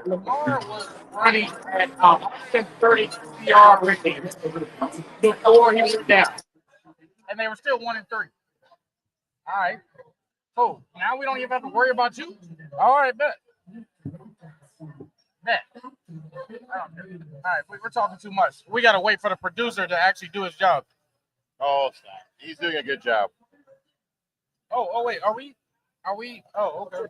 Lamar was running at 130 yard rating before he went down, and they were still 1-3. All right, cool. Now we don't even have to worry about you. All right, bet. Bet. All right, we're talking too much. We got to wait for the producer to actually do his job. Oh, stop. He's doing a good job. Oh, wait. Are we? Are we? Oh, okay.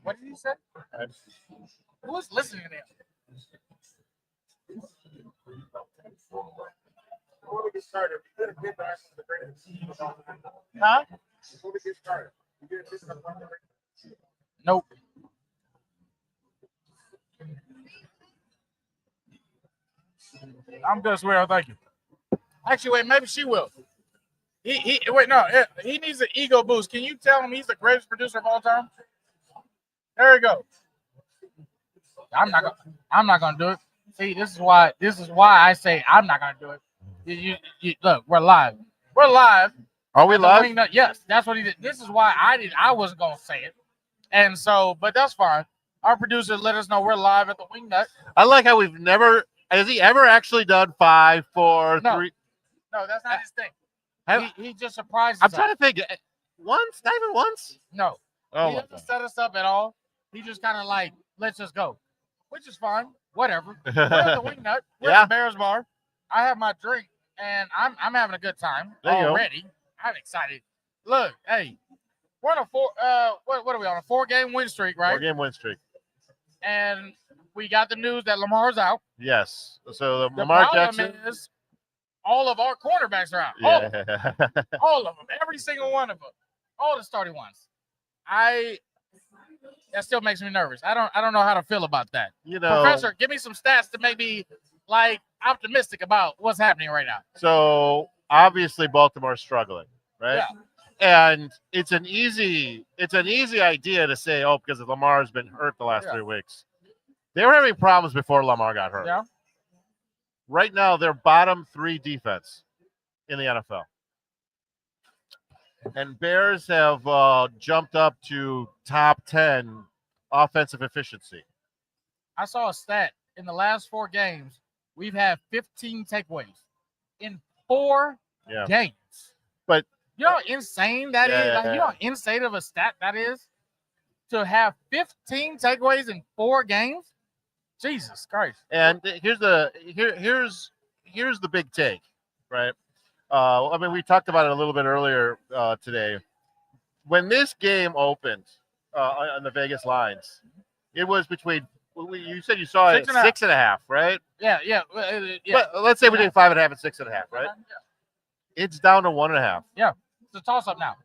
What did he say? Who was listening to him? Before we get started, Huh? Before we get started, Nope. I'm good, swear. Thank you. Actually, wait. Maybe she will. He wait. No, he needs an ego boost. Can you tell him he's the greatest producer of all time? There you go. I'm not gonna do it. See, this is why I say I'm not gonna do it. You look, we're live. We're live. Are we live? Yes, that's what he did. This is why I wasn't gonna say it. And so, but that's fine. Our producer let us know we're live at the Wingnut. I like how we've never. Has he ever actually done 5, 4, No. 3? No, that's not his thing. Have, He just surprises I'm us. trying to think. Once? Not even once? No. Oh, He doesn't set us up at all. He just kind of like, let's just go, which is fine. Whatever. We're at the Wingnut. We're at the Bears Bar. I have my drink, and I'm having a good time already. I'm excited. Look, hey, we're on a what are we on, a 4-game win streak, right? 4-game win streak. And we got the news that Lamar's out. Yes. So The Lamar problem Jackson is all of our cornerbacks are out. Yeah. All of them. Every single one of them. All the starting ones. That still makes me nervous. I don't know how to feel about that. Professor, give me some stats to make me like optimistic about what's happening right now. So obviously Baltimore's struggling, right? Yeah. And it's an easy idea to say, oh, because Lamar's been hurt the last 3 weeks. They were having problems before Lamar got hurt. Yeah. Right now, they're bottom 3 defense in the NFL. And Bears have jumped up to top 10 offensive efficiency. I saw a stat in the last 4 games. We've had 15 takeaways in 4 games. But you know how insane that is? Like, you know how insane of a stat that is? To have 15 takeaways in 4 games? Jesus Christ. And here's the big take, right? I mean, we talked about it a little bit earlier today. When this game opened on the Vegas lines, it was between. You said you saw it 6.5, right? Yeah. But let's say between 5.5 and 6.5, right? Yeah. It's down to 1.5. Yeah, it's a toss up now.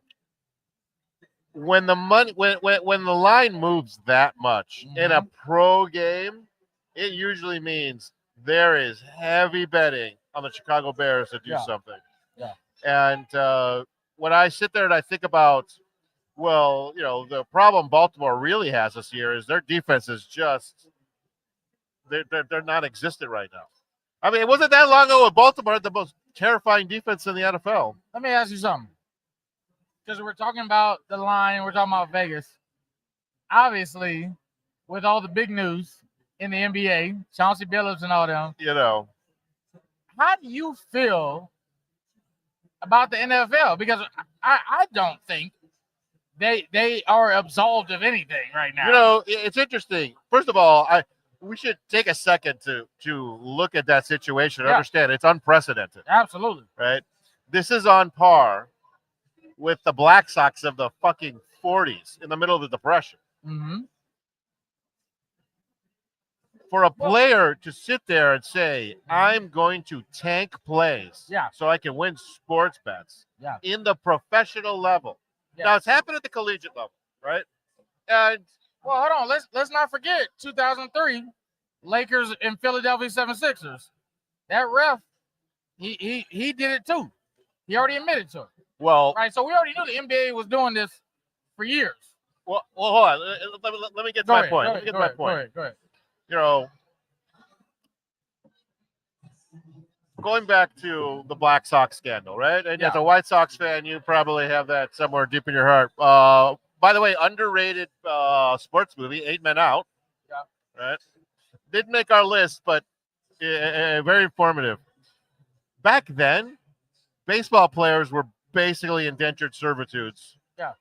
When the line moves that much in a pro game, it usually means there is heavy betting on the Chicago Bears to do something. Yeah. And when I sit there and I think about, well, the problem Baltimore really has this year is their defense is just they're non-existent right now. I mean, it wasn't that long ago with Baltimore the most terrifying defense in the NFL. Let me ask you something. Because we're talking about the line, we're talking about Vegas. Obviously, with all the big news in the NBA, Chauncey Billups and all them. How do you feel about the NFL? Because I don't think they are absolved of anything right now. It's interesting. First of all, we should take a second to look at that situation and understand it's unprecedented. Absolutely. Right? This is on par with the Black Sox of the fucking 40s in the middle of the Depression. Mm-hmm. For a player to sit there and say, I'm going to tank plays so I can win sports bets in the professional level. Yeah. Now, it's happened at the collegiate level, right? And well, hold on. Let's not forget 2003, Lakers and Philadelphia 76ers. That ref, he did it too. He already admitted to it. Well, right. So we already knew the NBA was doing this for years. Well, hold on. Let me get to my point. Let me get to my point. Go ahead. You know, going back to the Black Sox scandal, right? And as a White Sox fan, you probably have that somewhere deep in your heart. By the way, underrated sports movie, 8 Men Out. Yeah. Right? Didn't make our list, but very informative. Back then, baseball players were basically indentured servitudes. Yeah.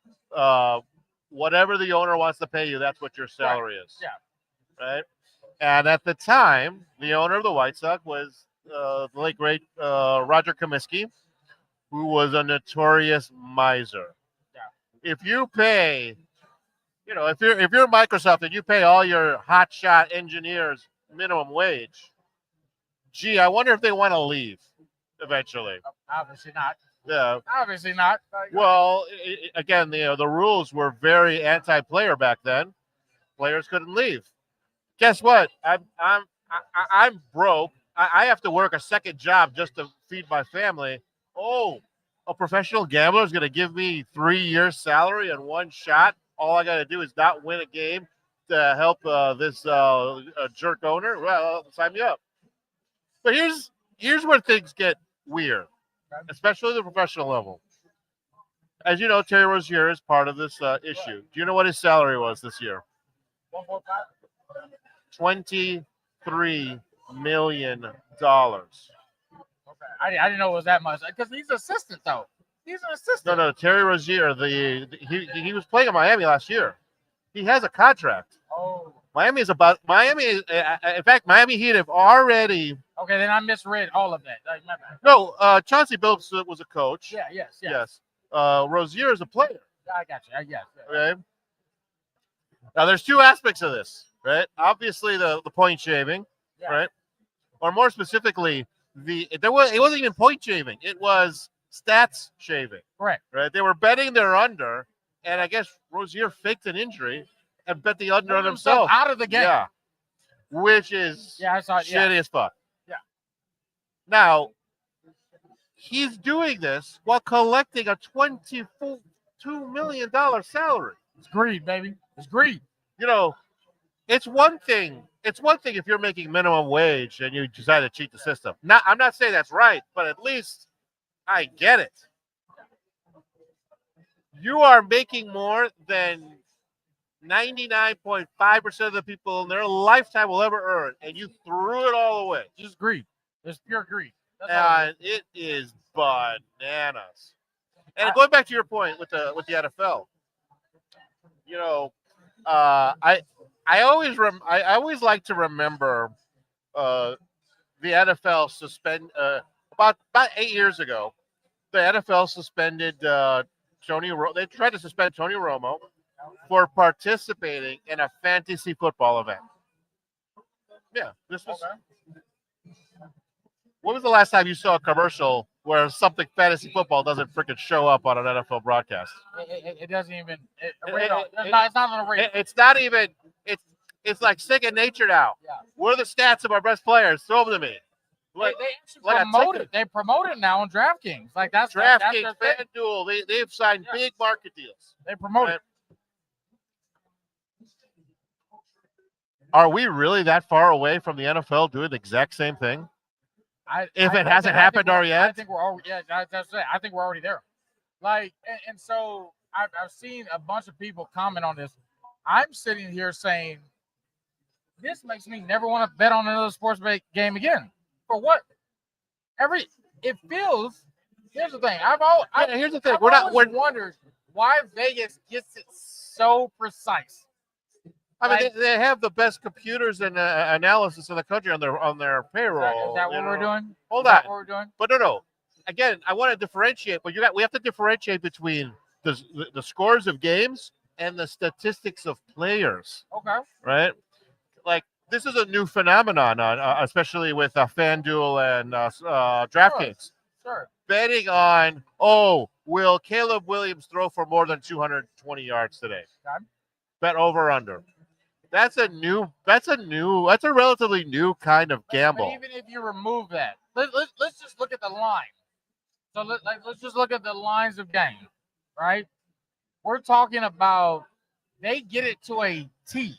Whatever the owner wants to pay you, that's what your salary is. Yeah. Right? And at the time, the owner of the White Sox was the late great Roger Comiskey, who was a notorious miser. Yeah. If you pay, if you're Microsoft and you pay all your hotshot engineers minimum wage, gee, I wonder if they want to leave eventually. Obviously not. Yeah. Obviously not. Well, again, the rules were very anti-player back then. Players couldn't leave. Guess what? I'm broke. I have to work a second job just to feed my family. Oh, a professional gambler is going to give me 3 years' salary in one shot. All I got to do is not win a game to help this jerk owner. Well, sign me up. But here's where things get weird, especially the professional level. As you know, Terry Rozier is part of this issue. Do you know what his salary was this year? 23 $million. Okay. I didn't know it was that much because he's an assistant though. He's an assistant. No. Terry Rozier, he was playing in Miami last year. He has a contract. Oh. Miami. In fact, Miami Heat have already. Okay, then I misread all of that. No, Chauncey Billups was a coach. Yeah. Yes. Rozier is a player. I got you. Yeah. Okay. Now, there's two aspects of this, right? Obviously, the point shaving, right? Or more specifically, it wasn't even point shaving. It was stats shaving. Correct. Right? They were betting their under, and I guess Rozier faked an injury and bet the under on himself. Out of the game. Yeah. Which is shitty as fuck. Yeah. Now, he's doing this while collecting a $22 million salary. It's greed, baby. It's greed. It's one thing. It's one thing if you're making minimum wage and you decide to cheat the system. I'm not saying that's right, but at least I get it. You are making more than 99.5% of the people in their lifetime will ever earn, and you threw it all away. Just greed. It's pure greed. And it is bananas. And going back to your point with the NFL, I always like to remember the NFL about 8 years ago. The NFL suspended they tried to suspend Tony Romo for participating in a fantasy football event. Yeah, this was. Okay. When was the last time you saw a commercial where something fantasy football doesn't freaking show up on an NFL broadcast? It doesn't even. It's not on the radar. It's not even. It's like second nature now. Yeah. What are the stats of our best players? Throw them to me. They promote it now on DraftKings. Like that's DraftKings, FanDuel. They've signed big market deals. They promote it. Are we really that far away from the NFL doing the exact same thing? If it hasn't happened already yet? I think we're already. Yeah, that's it. I think we're already there. And so I've seen a bunch of people comment on this. I'm sitting here saying, this makes me never want to bet on another sports game again. For what? It feels. Here's the thing. Here's the thing. I've always wondered why Vegas gets it so precise. I mean, they have the best computers and analysis in the country on their payroll. Is that what we're doing? Hold on. What we're doing? But no. Again, I want to differentiate. But we have to differentiate between the scores of games and the statistics of players. Okay. Right. Like this is a new phenomenon, especially with FanDuel and DraftKings. Sure. Betting on, will Caleb Williams throw for more than 220 yards today? Okay. Bet over under. That's a relatively new kind of gamble. But even if you remove that, let's just look at the line. So let's just look at the lines of game, right? We're talking about they get it to a T.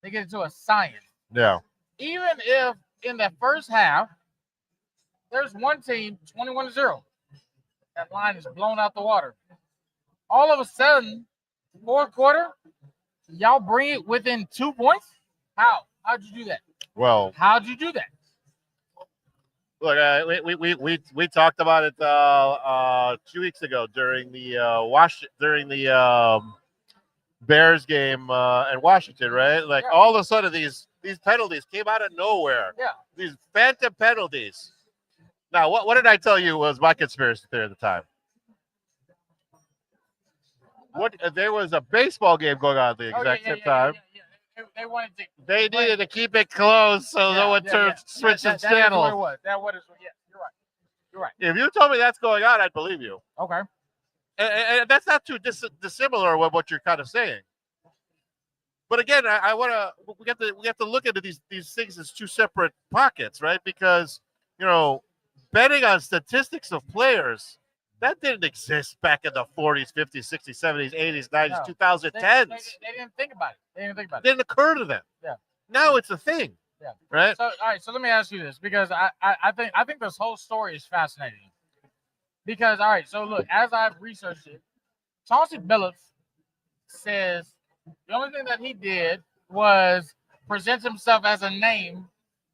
They get it to a science. Yeah. Even if in the first half, there's one team 21-0. That line is blown out the water. All of a sudden, fourth quarter, y'all bring it within 2 points? How? How'd you do that? Well, how'd you do that? Look, we talked about it 2 weeks ago during the Bears game in Washington, right? Like all of a sudden these penalties came out of nowhere. Yeah. These phantom penalties. Now, what did I tell you was my conspiracy theory at the time? There was a baseball game going on at the exact same time. They wanted to. They needed to keep it close so no one switches channels. That was what it was. Yeah, you're right. You're right. If you told me that's going on, I'd believe you. Okay. And that's not too dissimilar with what you're kind of saying. But again, we have to look at these things as two separate pockets, right? Because betting on statistics of players, that didn't exist back in the 40s, 50s, 60s, 70s, 80s, 90s, 2010s. They didn't think about it. It didn't occur to them. Yeah. Now it's a thing. Yeah. Right. So all right. So let me ask you this, because I think this whole story is fascinating. Because all right. So look, as I've researched it, Chauncey Billups says the only thing that he did was present himself as a name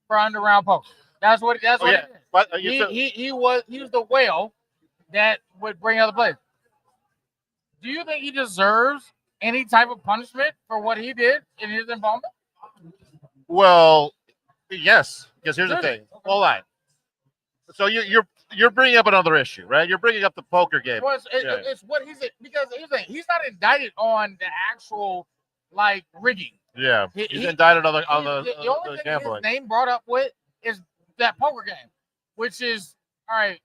for underground poker. That's what. That's what. But he was the whale that would bring other players. Do you think he deserves any type of punishment for what he did in his involvement? Well, yes, because here's the thing. Okay. Hold on. So you're bringing up another issue, right? You're bringing up the poker game. Well, it's what he's because he's not indicted on the actual rigging. Yeah, he's indicted on the only thing gambling. His name brought up with is that poker game, which is all right.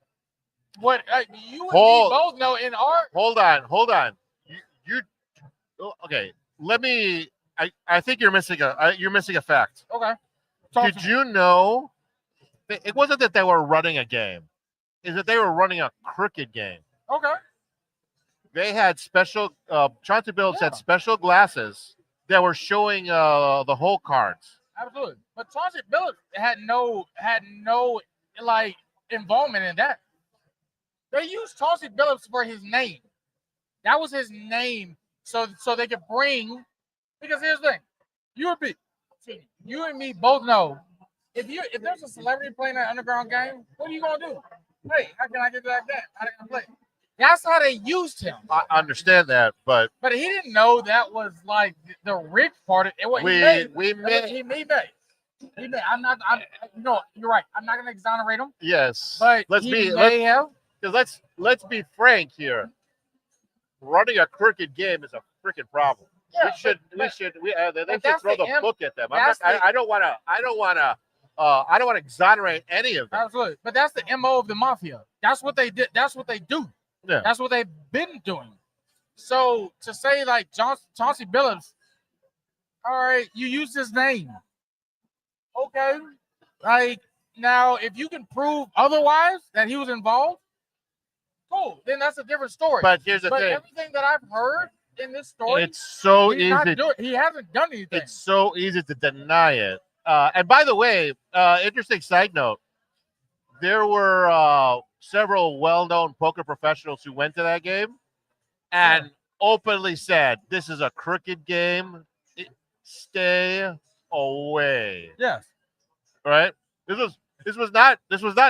What you and me both know in art. Hold on. You okay? Let me. I think you're missing a fact. Okay. Did you know? It wasn't that they were running a game; is that they were running a crooked game. Okay. They had special. Chauncey Billups had special glasses that were showing the whole cards. Absolutely, but Chauncey Billups had no involvement in that. They used Chauncey Billups for his name. That was his name, so they could bring. Because here's the thing, you and me both know if there's a celebrity playing an underground game, what are you gonna do? Hey, how can I get to that game? How can I play? That's how they used him. I understand that, but he didn't know that was the rigged part of it. He made. I'm not. You're right. I'm not gonna exonerate him. Yes, but let's be frank here. Running a crooked game is a freaking problem. Yeah, they should throw the book at them. I don't want to exonerate any of them. Absolutely, but that's the MO of the mafia. That's what they did. That's what they do. Yeah. That's what they've been doing. So to say Chauncey Billups, all right, you use his name, okay. Now, if you can prove otherwise that he was involved, cool. Then that's a different story. But here's the thing: everything that I've heard in this story, it's so easy. He hasn't done anything. It's so easy to deny it. And by the way, interesting side note: there were several well-known poker professionals who went to that game and openly said, "This is a crooked game. Stay away." Yes. Right. This was not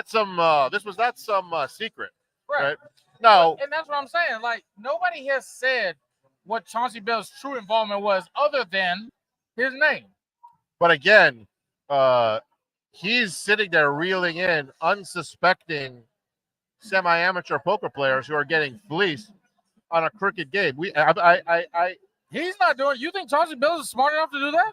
some secret. Right. No. And that's what I'm saying. Nobody has said what Chauncey Billups' true involvement was other than his name. But again, he's sitting there reeling in unsuspecting semi-amateur poker players who are getting fleeced on a crooked game. He's not doing. You think Chauncey Billups is smart enough to do that?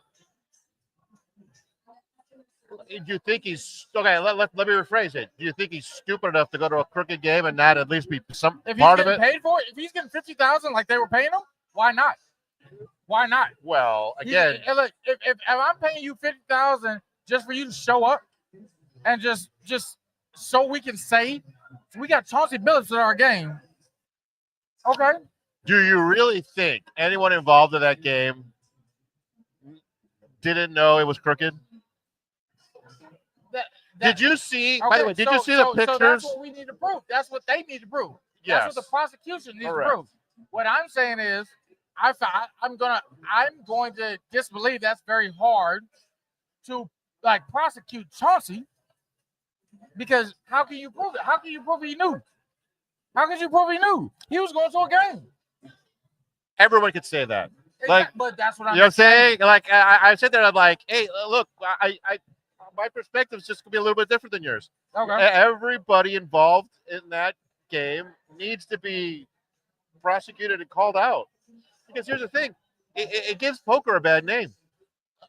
Do you think he's okay? Let me rephrase it. Do you think he's stupid enough to go to a crooked game and not at least be some part of it? If he's getting paid for it, if he's getting $50,000 like they were paying him, why not? Why not? Well, again, if I'm paying you $50,000 just for you to show up and just so we can say we got Chauncey Billups at our game, okay, Do you really think anyone involved in that game didn't know it was crooked? Did you see? Okay, by the way, did you see the pictures? So that's what we need to prove. That's what they need to prove. Yes. That's what the prosecution needs to prove. What I'm saying is, I'm going to disbelieve that's very hard to like prosecute Chauncey, because how can you prove it? How can you prove he knew? How could you prove he knew? He was going to a game. Everyone could say that. Like, but that's what I'm. You know what I'm saying? Like, I sit there. I'm like, hey, look, my perspective is just gonna be a little bit different than yours. Okay. Everybody involved in that game needs to be prosecuted and called out, because here's the thing: it gives poker a bad name.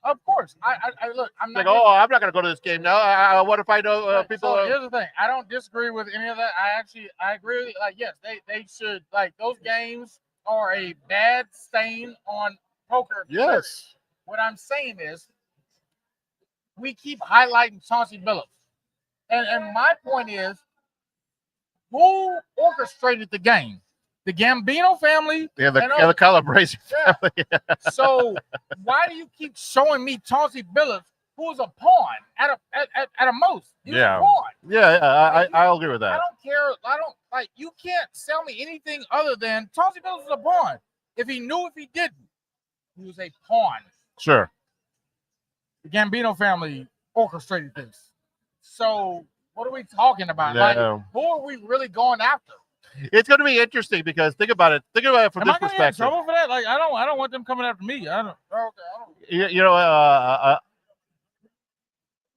Of course, I look. I'm not like, I'm not gonna go to this game now. What if I know people? So here's the thing: I don't disagree with any of that. I agree with, like, yes, they should, like, those games are a bad stain on poker. Yes. What I'm saying is, we keep highlighting Chauncey Billups, and my point is, who orchestrated the game? The Gambino family, the Calabrese family. So why do you keep showing me Chauncey Billups, who's a pawn at a most? He's a pawn. Yeah, I'll agree with that. I don't care. You can't sell me anything other than Chauncey Billups is a pawn. If he knew, if he didn't, he was a pawn. Sure. The Gambino family orchestrated this. So what are we talking about? Like, who are we really going after? It's going to be interesting, because think about it. Think about it from this perspective. Am I in trouble for that? Like, I don't want them coming after me. I don't. Okay.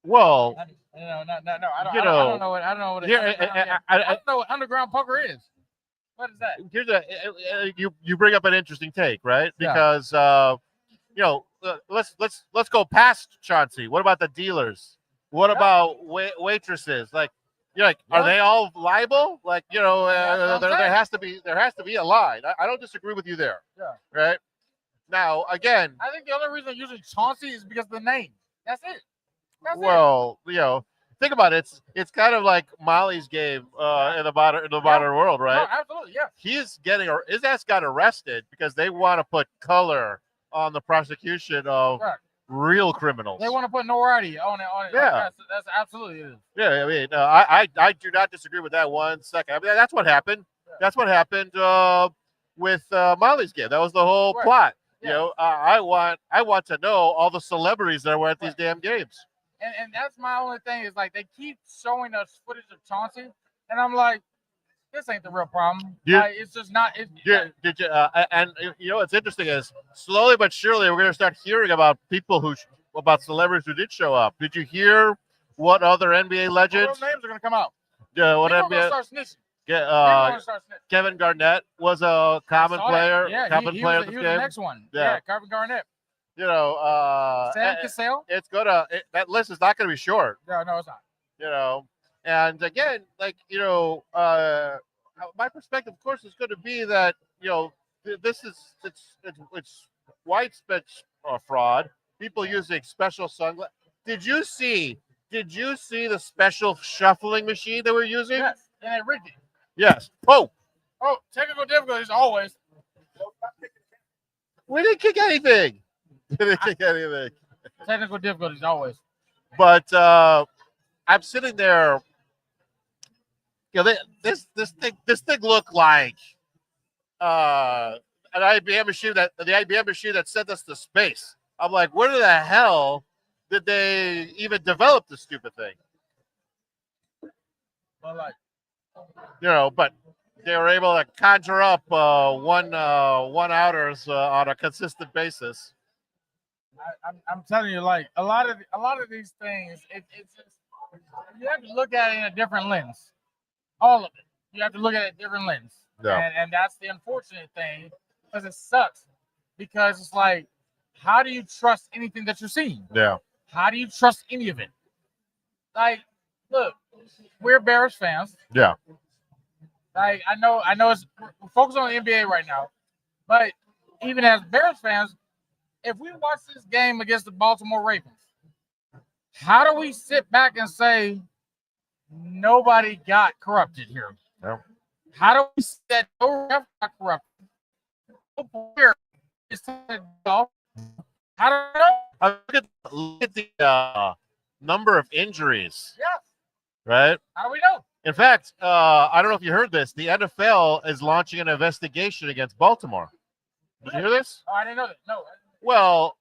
Well. No. I don't know what. I don't know what. I don't know what underground poker is. What is that? Here's you bring up an interesting take, right? Because let's go past Chauncey. What about the dealers? What about waitresses? Like. You're like, are they all liable? Like, there has to be a line. I don't disagree with you there. Yeah. Right. Now, again, I think the only reason I'm using Chauncey is because of the name. That's it. Think about it. It's kind of like Molly's game in the modern world, right? No, absolutely, yeah. His ass got arrested because they want to put color on the prosecution of real criminals. They want to put notoriety on it. Yeah, that's absolutely it. Yeah, I mean, I do not disagree with that 1 second. I mean, that's what happened. Yeah. That's what happened with Molly's game. That was the whole plot. Yeah. I want to know all the celebrities that were at these damn games. And that's my only thing is, like, they keep showing us footage of Chauncey, and I'm like, this ain't the real problem. It's just not. Did you? And what's interesting is, slowly but surely, we're going to start hearing about about celebrities who did show up. Did you hear what other NBA legends? Those names are going to come out. Yeah, what NBA? Start snitching. Kevin Garnett was a common player. Yeah, he was the next one. Yeah, Kevin Garnett. Sam Cassell. That list is not going to be short. No, it's not. And again, like, my perspective, of course, is going to be that, this is it's widespread fraud. People using special sunglasses. Did you see the special shuffling machine that we're using? Yes, and they rigged it. Yes. Oh, technical difficulties always. We didn't kick anything. Technical difficulties always. But I'm sitting there. This thing looked like an IBM machine that sent us to space. I'm like, where the hell did they even develop this stupid thing? Well, but they were able to conjure up one outers on a consistent basis. I'm telling you, like, a lot of these things, it's just, you have to look at it in a different lens. All of it, you have to look at it in a different lens. Yeah. And that's the unfortunate thing, because it sucks. Because it's like, how do you trust anything that you're seeing? Yeah. How do you trust any of it? Like, look, we're Bears fans. Yeah. Like, I know we're focused on the NBA right now, but even as Bears fans, if we watch this game against the Baltimore Ravens, how do we sit back and say nobody got corrupted here? Yeah. How do we say that no ref got corrupted? player is off. I don't know. Look at the number of injuries. Yeah. Right. How do we know? In fact, I don't know if you heard this. The NFL is launching an investigation against Baltimore. Did you hear this? Oh, I didn't know that. No. Well,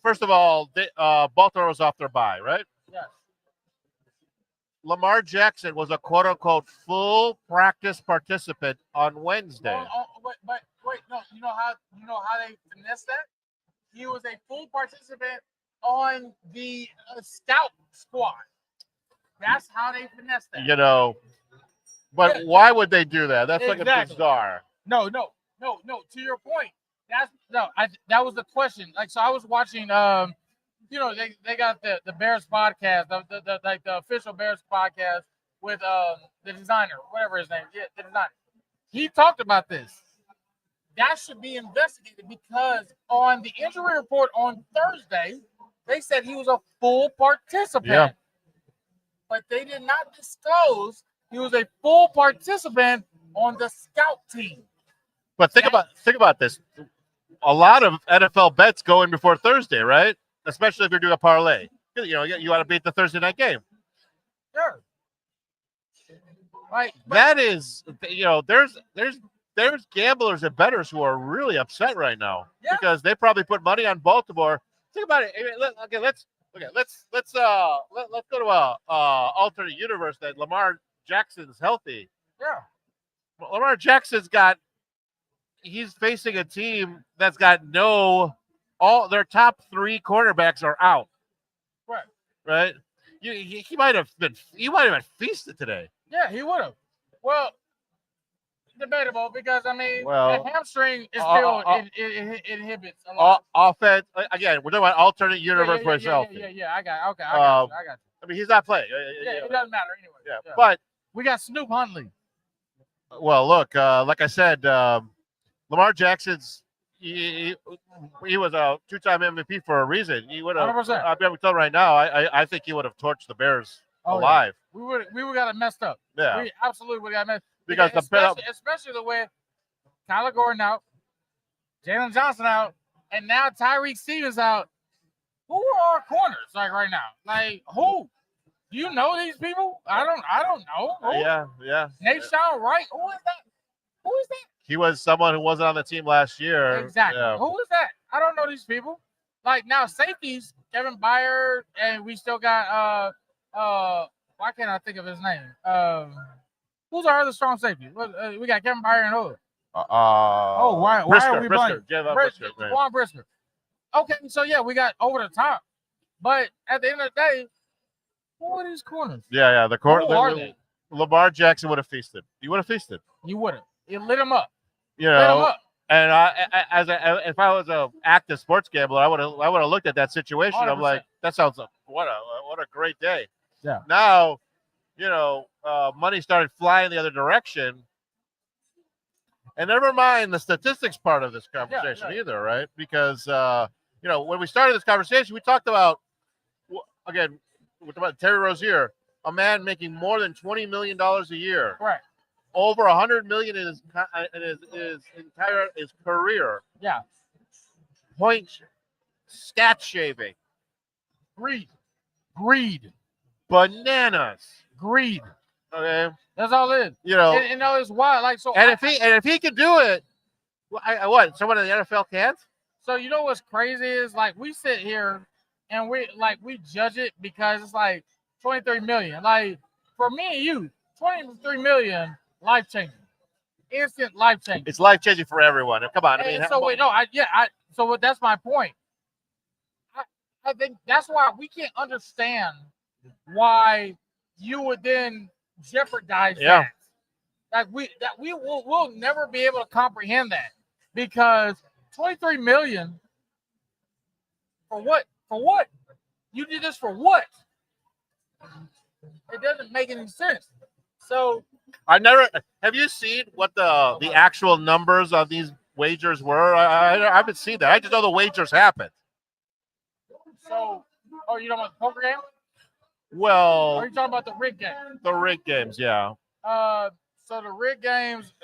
first of all, Baltimore was off their bye, right? Yes. Lamar Jackson was a quote-unquote full practice participant on Wednesday. But wait, no. You know how they finessed that? He was a full participant on the scout squad. That's how they finessed that. You know, but yeah. Why would they do that? That's exactly. Like a bizarre. No. To your point, that was the question. Like, so I was watching. You know, they got the Bears podcast, the official Bears podcast with the designer, whatever his name. Yeah, the designer. He talked about this. That should be investigated because on the injury report on Thursday, they said he was a full participant. Yeah. But they did not disclose he was a full participant on the scout team. But think about this. A lot of NFL bets go in before Thursday, right? Especially if you're doing a parlay. You know, you want to beat the Thursday night game. Sure. Right. That is, you know, there's gamblers and bettors who are really upset right now because they probably put money on Baltimore. Think about it. Let's go to a alternate universe that Lamar Jackson's healthy. Yeah. Lamar Jackson's he's facing a team that's got all their top 3 quarterbacks are out. Right. He might have been feasted today. Yeah, he would have. Well, debatable because I mean, the hamstring is still it inhibits a lot. Offense again. We're talking about alternate universe for himself. Yeah. I got you. I mean, he's not playing. It doesn't matter anyway. Yeah, but we got Snoop Huntley. Well, look, like I said, Lamar Jackson's he was a 2-time MVP for a reason. He would have. I'll be able to tell right now. I think he would have torched the Bears alive. Yeah. We would got it messed up. Yeah, we absolutely would have got messed. Because especially the way Kyler Gordon out, Jalen Johnson out, and now Tyreek Stevens out. Who are our corners like right now? Like who? Do you know these people? I don't know. Who? Yeah. Nahshon Wright. Who is that? He was someone who wasn't on the team last year. Exactly. Yeah. Who is that? I don't know these people. Like now safeties, Kevin Byard, and we still got why can't I think of his name? Who's our other strong safety? We got Kevin Byard and who? Why are we buying Juwan Brisker? Okay, so yeah, we got over the top, but at the end of the day, who are these corners? Yeah, the corner. Who are they? Lamar Jackson would have feasted. He would have feasted. You would have. It lit him up. You know, and if I was an active sports gambler, I would have looked at that situation. 100%. I'm like, that sounds what a great day. Yeah. Now, you know, money started flying the other direction. And never mind the statistics part of this conversation either, right? Because, you know, when we started this conversation, we talked about, again, we're talking about Terry Rozier, a man making more than $20 million a year. Right. Over $100 million in his career. Yeah. Points, stat shaving. Greed. Bananas. Greed. Okay. That's all it is. You know, and it's wild. Like so. And if he could do it, what? Someone in the NFL can't. So you know what's crazy is like we sit here and we judge it because it's like 23 million. Like for me and you, 23 million, life changing, instant life changing. It's life changing for everyone. Come on. So that's my point. I think that's why we can't understand why you would then jeopardize that. Like we'll never be able to comprehend that because 23 million for what? For what? You did this for what? It doesn't make any sense. So have you seen what the actual numbers of these wagers were? I haven't seen that. I just know the wagers happened. So, you talking about the poker game? Well, are you talking about the rig game? The rig games, yeah. So the rig games,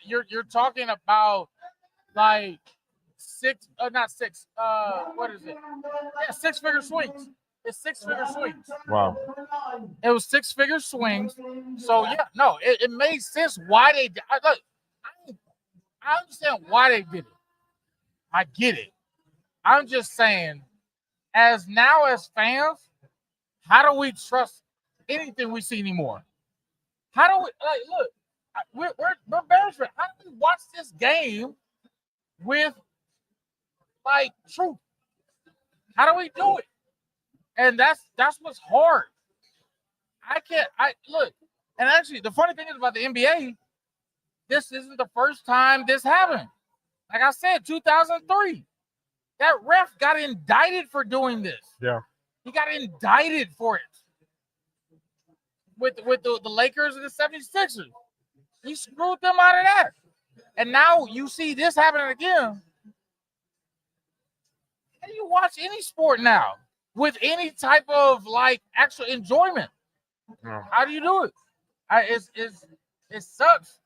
you're talking about like not six. What is it? Yeah, 6-figure swings. It's 6-figure swings. Wow. It was 6-figure swings. So yeah, no, it made sense why they did. Look, I understand why they did it. I get it. I'm just saying, as fans, how do we trust anything we see anymore? How do we look? We're Bears fans. How do we watch this game with like truth? How do we do it? And that's what's hard. I look, and actually the funny thing is about the NBA, this isn't the first time this happened. Like I said, 2003. That ref got indicted for doing this. Yeah. He got indicted for it. With the Lakers and the 76ers. He screwed them out of that. And now you see this happening again. How do you watch any sport now with any type of like actual enjoyment? Yeah. How do you do it? It sucks.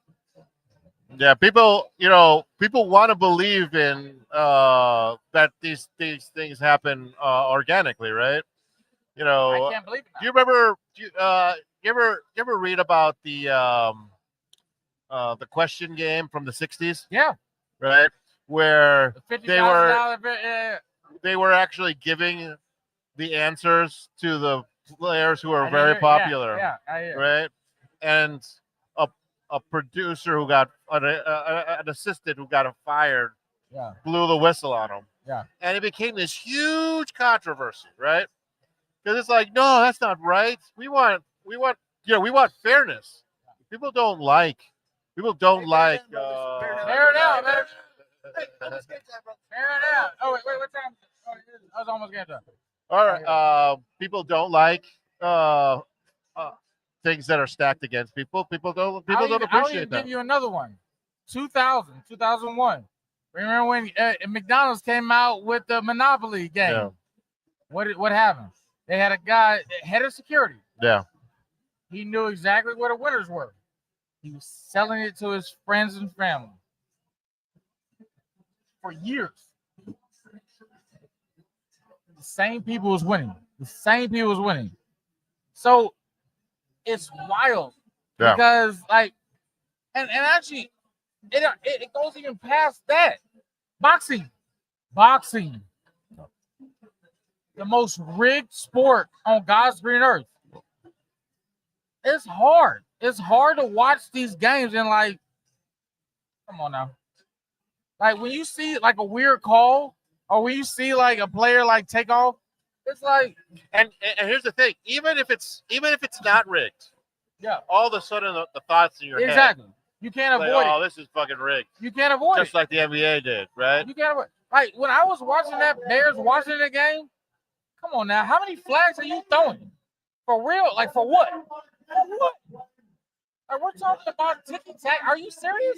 Yeah, people want to believe in that these things happen organically, right? I can't believe it now. Do you remember? You ever read about the question game from the 60s? Yeah. Right, where $50,000 they were actually giving the answers to the players who are very hear, popular. Yeah, I hear. Right, and a producer who got an assistant who got fired, blew the whistle on him. Yeah, and it became this huge controversy, right? Because it's like, no, that's not right. We want fairness. People don't like. Fair it out, man. Fair it out. Oh wait, what time? Oh, I was almost getting done. All right. People don't like things that are stacked against people. People don't appreciate I'll even give you another one. 2001. Remember when McDonald's came out with the Monopoly game? Yeah. What happened? They had a guy, head of security. Yeah. He knew exactly where the winners were. He was selling it to his friends and family for years. The same people was winning. So it's wild because like, and actually, it goes even past that. Boxing, the most rigged sport on God's green earth. It's hard. It's hard to watch these games and like, come on now. Like when you see like a weird call or when you see like a player like take off, it's like. And here's the thing: even if it's not rigged, all of a sudden the thoughts in your head. Exactly. You can't avoid it. Oh, this is fucking rigged. You can't avoid it. Just like the NBA did, right? You can't avoid. Like when I was watching that Bears watching the game, come on now, how many flags are you throwing? For real? Like for what? For what? Like we're talking about ticky-tack. Are you serious?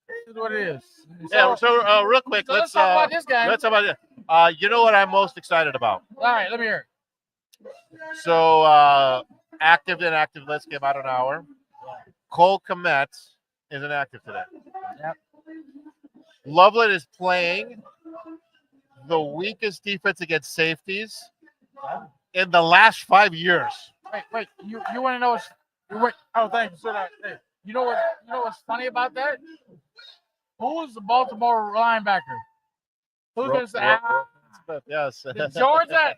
This is what it is. So real quick, let's talk about this game. Let's talk about it. You know what I'm most excited about? All right, let me hear it. So active and active list came out an hour. Cole Kmet is inactive today. Yep. Loveland is playing the weakest defense against safeties in the last 5 years. Wait. You want to know what's? Oh, thank you. So hey, you know what's funny about that? Who is the Baltimore linebacker? Who's going to say? Yes. The Georgia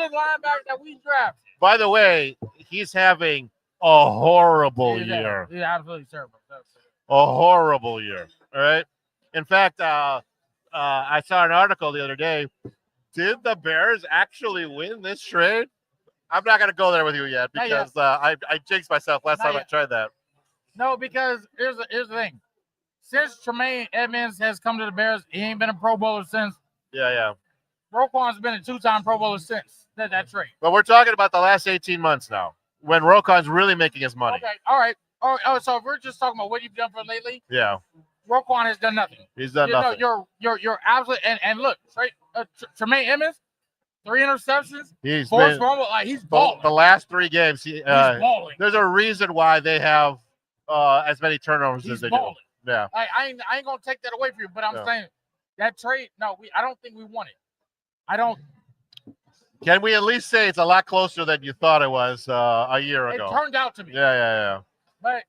linebacker that we drafted. By the way, he's having a horrible year. He's absolutely terrible. A horrible year. All right. In fact, I saw an article the other day. Did the Bears actually win this trade? I'm not going to go there with you yet because I jinxed myself last time I tried that. No, because here's the thing. Since Tremaine Edmonds has come to the Bears, he ain't been a Pro Bowler since. Yeah. Roquan's been a 2-time Pro Bowler since that trade. But we're talking about the last 18 months now, when Roquan's really making his money. Okay, all right. Oh, so if we're just talking about what you've done for lately, Roquan has done nothing. He's done nothing. You're absolutely and look, straight Tremaine Edmonds, 3 interceptions, he's forced fumble, like he's balling. The last 3 games, he's balling. There's a reason why they have as many turnovers as they balling. do. Yeah. I ain't gonna take that away from you, but I'm saying that trade. No, I don't think we won it. I don't. Can we at least say it's a lot closer than you thought it was a year ago? It turned out to be. Yeah. But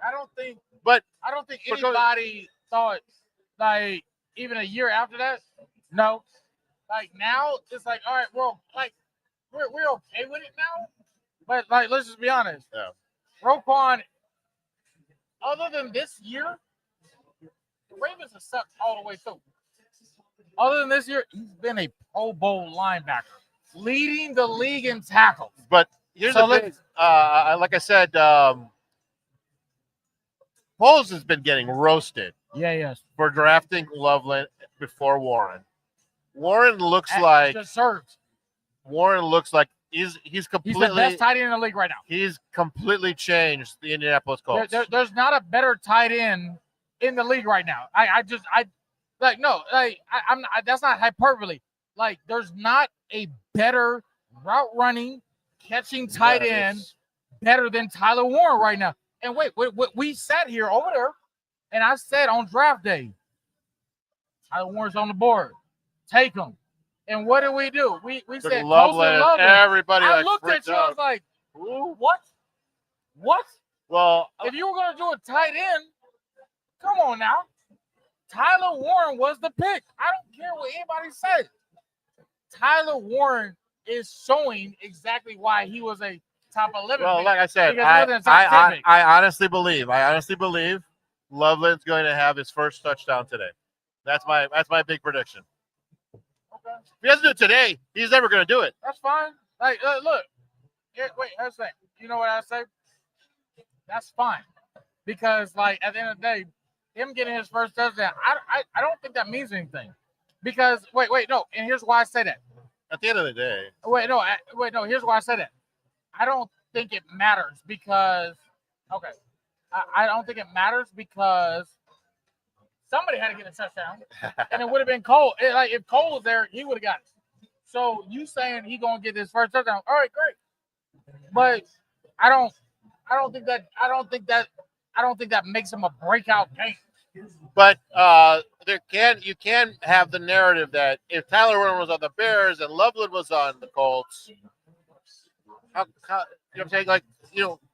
I don't think. But I don't think anybody thought like even a year after that. No. Like now, it's like all right, well, like we're okay with it now. But like, let's just be honest. Yeah. Roquan, other than this year, the Ravens have sucked all the way through. Other than this year, he's been a Pro Bowl linebacker, leading the league in tackles. But here's the thing. Like I said, Poles has been getting roasted. Yes. For drafting Loveland before Warren. Warren looks like deserved. Warren looks like he's completely. He's the best tight end in the league right now. He's completely changed the Indianapolis Colts. There's not a better tight end in the league right now. That's not hyperbole. Like, there's not a better route running, catching tight end better than Tyler Warren right now. And wait, we sat here over there, and I said on draft day, Tyler Warren's on the board. Take him. And what did we do? We said Loveland. Everybody. I looked at you. I was like, what? Well, if you were going to do a tight end, come on now. Tyler Warren was the pick. I don't care what anybody says. Tyler Warren is showing exactly why he was a top 11 well, pick. Like I said, I honestly believe Loveland's going to have his first touchdown today. That's my big prediction. Okay. If he doesn't do it today, he's never going to do it. That's fine. Like, look. Wait, here's the thing. You know what I say? That's fine. Because, like, at the end of the day, him getting his first touchdown, I don't think that means anything. Because, no. And here's why I say that. At the end of the day. No. Here's why I say that. I don't think it matters because, okay. I don't think it matters because somebody had to get a touchdown, and it would have been Cole. Like, if Cole was there, he would have got it. So you saying he gonna get his first touchdown? All right, great. But I don't think that makes him a breakout game. But you can have the narrative that if Tyler Warren was on the Bears and Loveland was on the Colts, how you know what I'm saying? Like,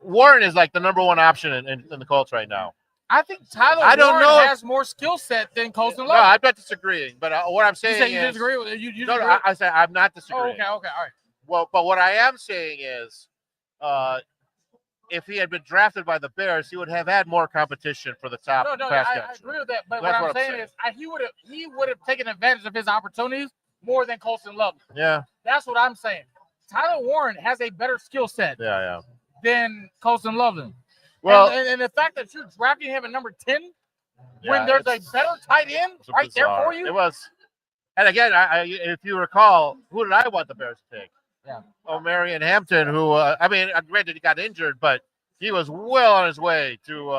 Warren is like the number one option in the Colts right now. I think Tyler Warren has more skill set than Colston Loveland. No, I'm not disagreeing. But what I'm saying is, you disagree with you. No, I said I'm not disagreeing. Oh, okay, all right. Well, but what I am saying is, if he had been drafted by the Bears, he would have had more competition for the top pass catcher. I agree with that. But what I'm saying is, he would have taken advantage of his opportunities more than Colston Loveland. Yeah, that's what I'm saying. Tyler Warren has a better skill set. Yeah. Than Colston Loveland. Well, and the fact that you're drafting him at number 10 when there's a better tight end right there for you. It was. And again, if you recall, who did I want the Bears to take? Yeah. Marion Hampton, who, granted he got injured, but he was well on his way to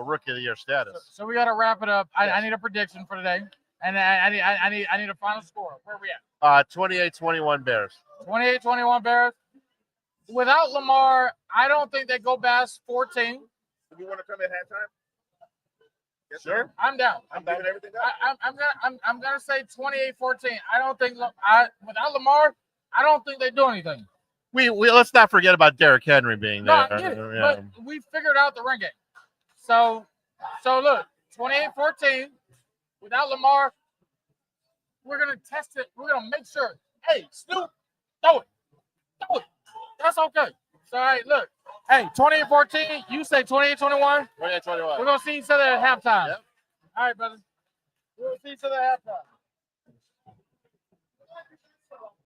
Rookie of the Year status. So we got to wrap it up. I need a prediction for today. And I need a final score. Where are we at? 28-21 Bears. 28-21 Bears. Without Lamar, I don't think they go past 14. Do you want to come at halftime? Yes, sure. I'm down. I'm giving everything up. I'm gonna say 28-14. I don't think without Lamar, I don't think they do anything. We let's not forget about Derrick Henry being there. No, I get it, but we figured out the run game. So look, 28-14. Without Lamar, we're gonna test it. We're gonna make sure. Hey, Snoop, throw it. That's okay. So, all right, look. Hey, 28-14. You say 28-21. 28-21. We're going to see each other at halftime. Yep. All right, brother. We'll see each other at halftime.